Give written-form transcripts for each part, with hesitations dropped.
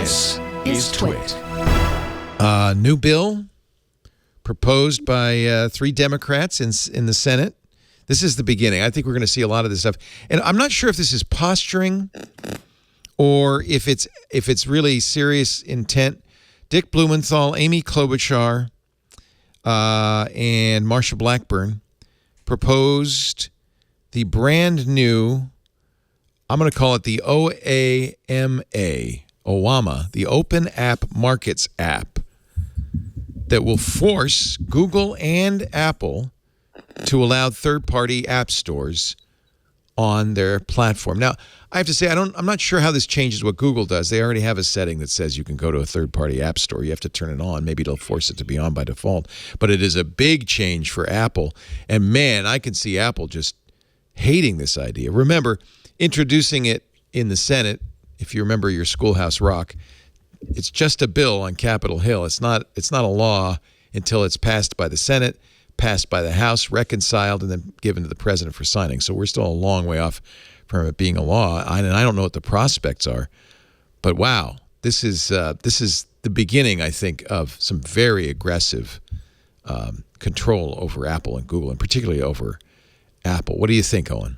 This is Twit. New bill proposed by 3 Democrats in the Senate. This is the beginning. I think we're going to see a lot of this stuff. And I'm not sure if this is posturing or if it's really serious intent. Dick Blumenthal, Amy Klobuchar, and Marsha Blackburn proposed the brand new, I'm going to call it the OAMA, the Open App Markets app, that will force Google and Apple to allow third-party app stores on their platform. Now, I have to say, I'm not sure how this changes what Google does. They already have a setting that says you can go to a third-party app store. You have to turn it on. Maybe it'll force it to be on by default. But it is a big change for Apple. And man, I can see Apple just hating this idea. Remember, introducing it in the Senate, if you remember your Schoolhouse Rock, it's just a bill on Capitol Hill. It's not a law until it's passed by the Senate, passed by the House, reconciled, and then given to the president for signing. So we're still a long way off from it being a law. And I don't know what the prospects are, but wow, this is the beginning, I think, of some very aggressive control over Apple and Google, and particularly over Apple. What do you think, Owen?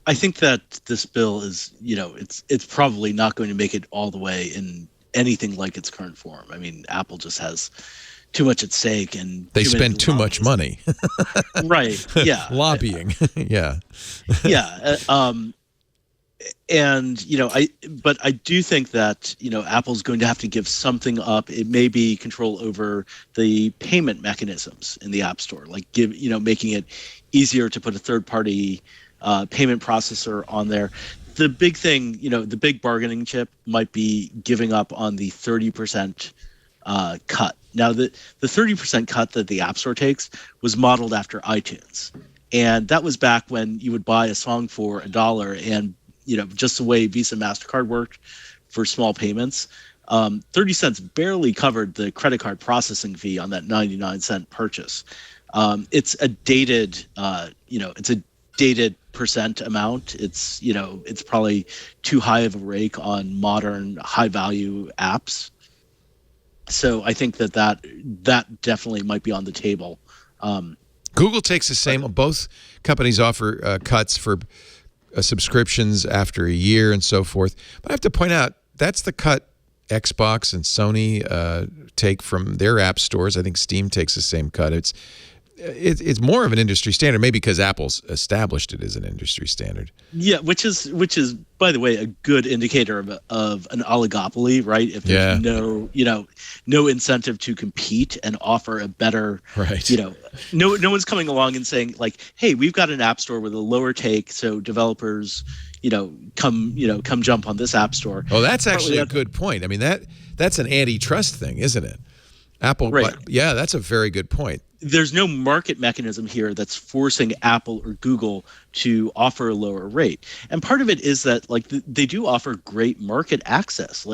I think that this bill is, it's probably not going to make it all the way in anything like its current form. I mean, Apple just has too much at stake, and they spend too much money. Right. Yeah. Lobbying. Yeah. Yeah. And but I do think that Apple's going to have to give something up. It may be control over the payment mechanisms in the App Store, like making it easier to put a third-party payment processor on there. The big thing, the big bargaining chip might be giving up on the 30% cut. Now, the 30% cut that the App Store takes was modeled after iTunes. And that was back when you would buy a song for $1 and, just the way Visa and MasterCard worked for small payments, 30 cents barely covered the credit card processing fee on that 99-cent purchase. It's a dated, it's a dated percent amount. It's probably too high of a rake on modern high-value apps. So I think that definitely might be on the table. Google takes the same. Both companies offer cuts for subscriptions after a year and so forth. But I have to point out, that's the cut Xbox and Sony take from their app stores. I think Steam takes the same cut. It's more of an industry standard, maybe because Apple's established it as an industry standard. Yeah, which is by the way a good indicator of an oligopoly, right? If there's no incentive to compete and offer a better, right? No one's coming along and saying like, hey, we've got an app store with a lower take, so developers, come jump on this app store. Oh, that's actually a good point. I mean that's an antitrust thing, isn't it? Apple, right? Yeah, that's a very good point. There's no market mechanism here that's forcing Apple or Google to offer a lower rate. And part of it is that they do offer great market access.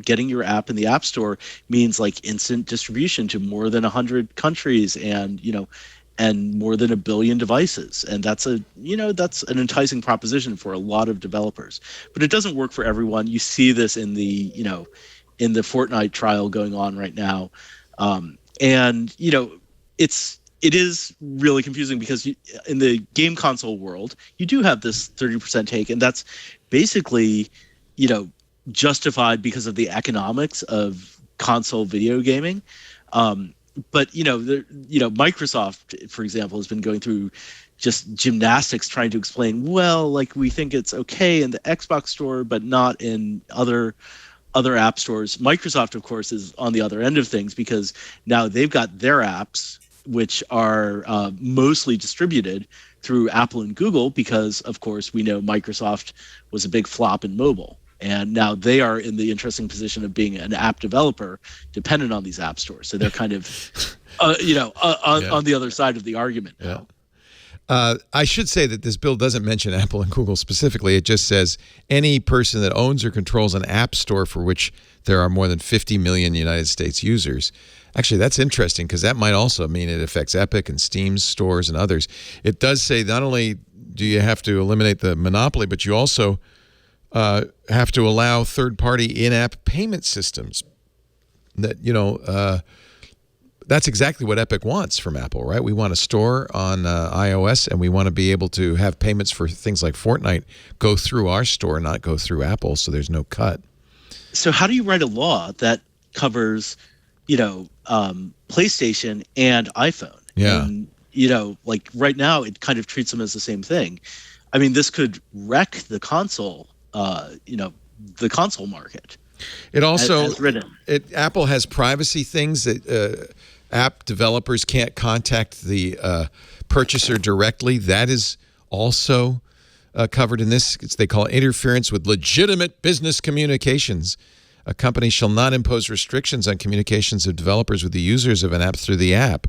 Getting your app in the App Store means instant distribution to more than 100 countries and more than 1 billion devices. And that's an enticing proposition for a lot of developers. But it doesn't work for everyone. You see this in the Fortnite trial going on right now. It is really confusing because in the game console world, you do have this 30% take, and that's basically, justified because of the economics of console video gaming. But Microsoft, for example, has been going through just gymnastics trying to explain, we think it's okay in the Xbox store, but not in other app stores. Microsoft, of course, is on the other end of things because now they've got their apps, which are mostly distributed through Apple and Google because, of course, we know Microsoft was a big flop in mobile. And now they are in the interesting position of being an app developer dependent on these app stores. So they're kind of, on the other side of the argument now. I should say that this bill doesn't mention Apple and Google specifically. It just says any person that owns or controls an app store for which there are more than 50 million United States users. Actually, that's interesting because that might also mean it affects Epic and Steam's stores and others. It does say not only do you have to eliminate the monopoly, but you also have to allow third-party in-app payment systems. That that's exactly what Epic wants from Apple, right? We want a store on iOS, and we want to be able to have payments for things like Fortnite go through our store, not go through Apple, so there's no cut. So how do you write a law that covers, PlayStation and iPhone? Yeah. And, like right now, it kind of treats them as the same thing. I mean, this could wreck the console, the console market. It also, as written. Apple has privacy things that app developers can't contact the purchaser directly. That is also covered in this. They call it interference with legitimate business communications. A company shall not impose restrictions on communications of developers with the users of an app through the app.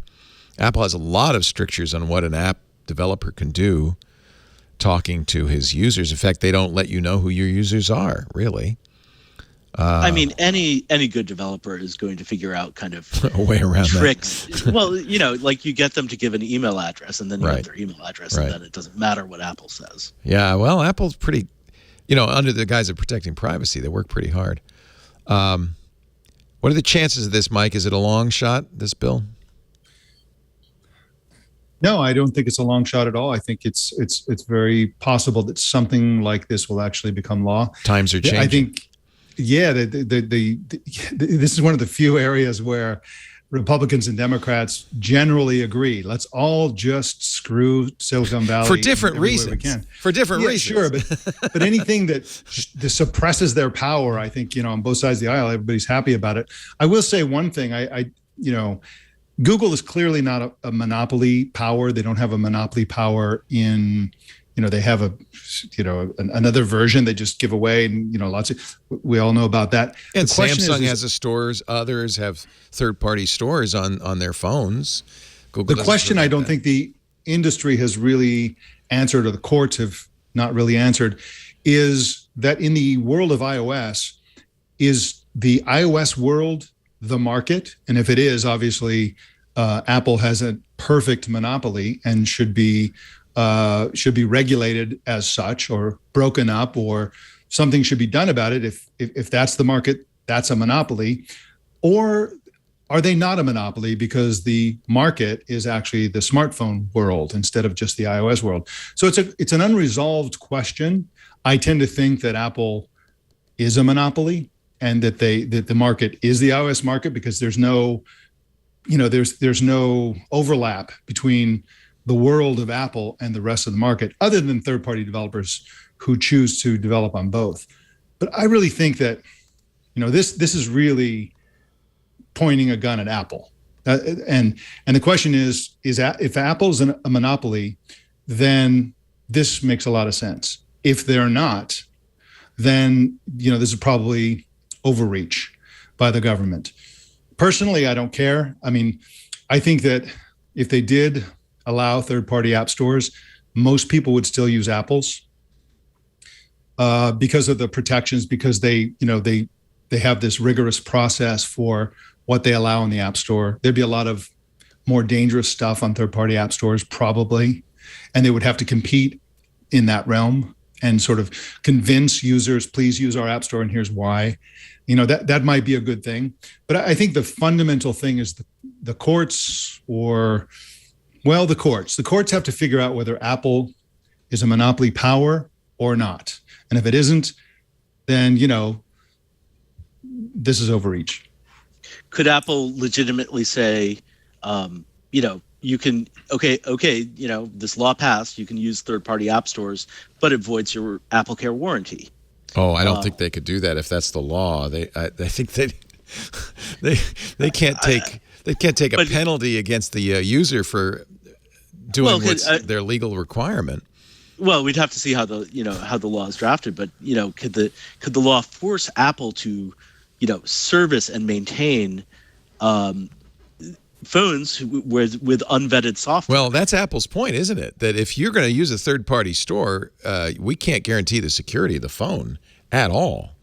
Apple has a lot of strictures on what an app developer can do talking to his users. In fact, they don't let you know who your users are, really. I mean, any good developer is going to figure out kind of a way around tricks. Well, like you get them to give an email address, and then you Right. get their email address, Right. and then it doesn't matter what Apple says. Yeah, well, Apple's pretty, under the guise of protecting privacy, they work pretty hard. What are the chances of this, Mike? Is it a long shot, this bill? No, I don't think it's a long shot at all. I think it's very possible that something like this will actually become law. Times are changing. I think, this is one of the few areas where Republicans and Democrats generally agree. Let's all just screw Silicon Valley for different every way reasons. we can. For different reasons. Sure, but anything that suppresses their power, I think on both sides of the aisle, everybody's happy about it. I will say one thing. Google is clearly not a monopoly power. They don't have a monopoly power in. They have another version they just give away, and lots of, we all know about that. And the question Samsung has a stores. Others have third-party stores on their phones. Google. The question I don't think the industry has really answered, or the courts have not really answered, is that in the world of iOS, is the iOS world the market? And if it is, obviously, Apple has a perfect monopoly and should be regulated as such, or broken up, or something should be done about it. If that's the market, that's a monopoly. Or are they not a monopoly because the market is actually the smartphone world instead of just the iOS world? So it's an unresolved question. I tend to think that Apple is a monopoly, and that the market is the iOS market, because there's no overlap between the world of Apple and the rest of the market, other than third-party developers who choose to develop on both. But I really think that, this is really pointing a gun at Apple. And the question is if Apple's a monopoly, then this makes a lot of sense. If they're not, then, this is probably overreach by the government. Personally, I don't care. I mean, I think that if they did allow third-party app stores, most people would still use Apple's because of the protections, because they have this rigorous process for what they allow in the App Store. There'd be a lot of more dangerous stuff on third-party app stores, probably, and they would have to compete in that realm and sort of convince users, please use our App Store, and here's why. That might be a good thing. But I think the fundamental thing is the courts, the courts. The courts have to figure out whether Apple is a monopoly power or not. And if it isn't, then, this is overreach. Could Apple legitimately say, you can, this law passed, you can use third-party app stores, but it voids your Apple Care warranty? Oh, I don't think they could do that if that's the law. I think they can't take a penalty against the user for doing what's their legal requirement. Well, we'd have to see how the law is drafted, but could the law force Apple to service and maintain phones with unvetted software? Well, that's Apple's point, isn't it? That if you're going to use a third-party store, we can't guarantee the security of the phone at all.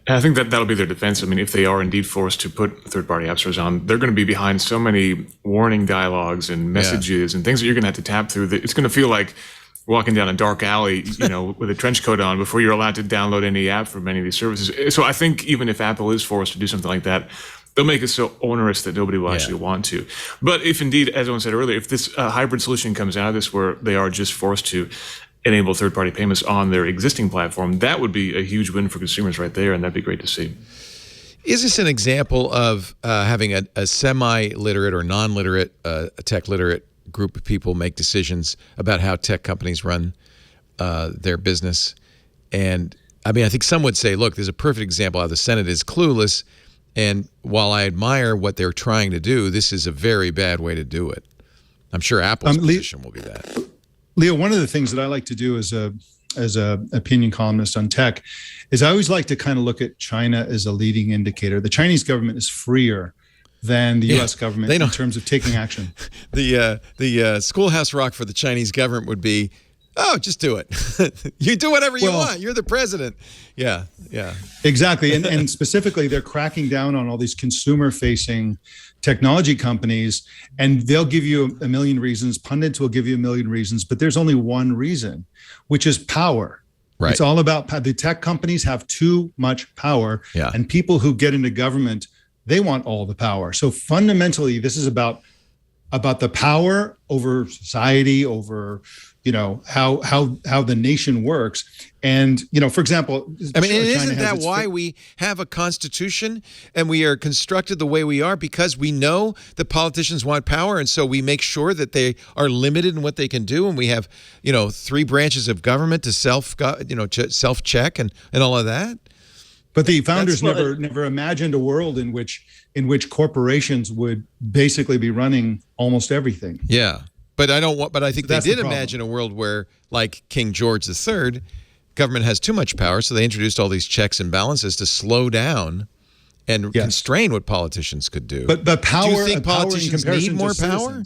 I think that'll be their defense. I mean, if they are indeed forced to put third-party app stores on, they're going to be behind so many warning dialogues and messages and things that you're going to have to tap through, that it's going to feel like walking down a dark alley, with a trench coat on before you're allowed to download any app from any of these services. So I think even if Apple is forced to do something like that, they'll make it so onerous that nobody will actually want to. But if indeed, as everyone said earlier, if this hybrid solution comes out of this where they are just forced to enable third-party payments on their existing platform, that would be a huge win for consumers right there, and that'd be great to see. Is this an example of having a semi-literate or non-literate, a tech-literate group of people make decisions about how tech companies run their business? And I mean, I think some would say, look, there's a perfect example how the Senate is clueless. And while I admire what they're trying to do, this is a very bad way to do it. I'm sure Apple's position will be that. Leo, one of the things that I like to do as a opinion columnist on tech is I always like to kind of look at China as a leading indicator. The Chinese government is freer than the U.S. government in terms of taking action. The schoolhouse rock for the Chinese government would be, oh, just do it. You do whatever you want. You're the president. Yeah. Exactly. And specifically, they're cracking down on all these consumer-facing technology companies, and they'll give you a million reasons. Pundits will give you a million reasons, but there's only one reason, which is power. Right. It's all about the tech companies have too much power, and people who get into government, they want all the power. So fundamentally, this is about the power over society, over how the nation works. And for example, I mean, isn't that why we have a constitution and we are constructed the way we are? Because we know that politicians want power, and so we make sure that they are limited in what they can do, and we have 3 branches of government to self-check and all of that. But the founders never imagined a world in which corporations would basically be running almost everything. Yeah. But I think they did imagine a world where, like King George III, government has too much power, so they introduced all these checks and balances to slow down and constrain what politicians could do. But power, do you think politicians need more power?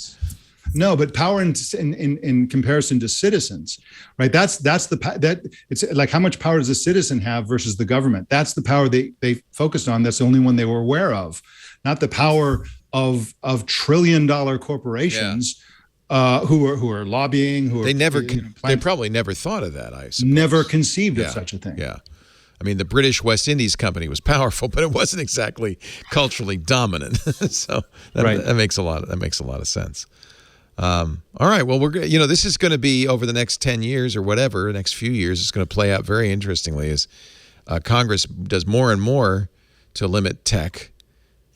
No, but power in comparison to citizens, right? That's it's like how much power does a citizen have versus the government? That's the power they focused on. That's the only one they were aware of, not the power of trillion-dollar corporations. Who are lobbying? They probably never thought of that. I suppose. Never conceived of such a thing. Yeah, I mean, the British West Indies Company was powerful, but it wasn't exactly culturally dominant. So that makes a lot of sense. All right, well, this is going to be over the next 10 years or whatever, next few years. It's going to play out very interestingly as Congress does more and more to limit tech.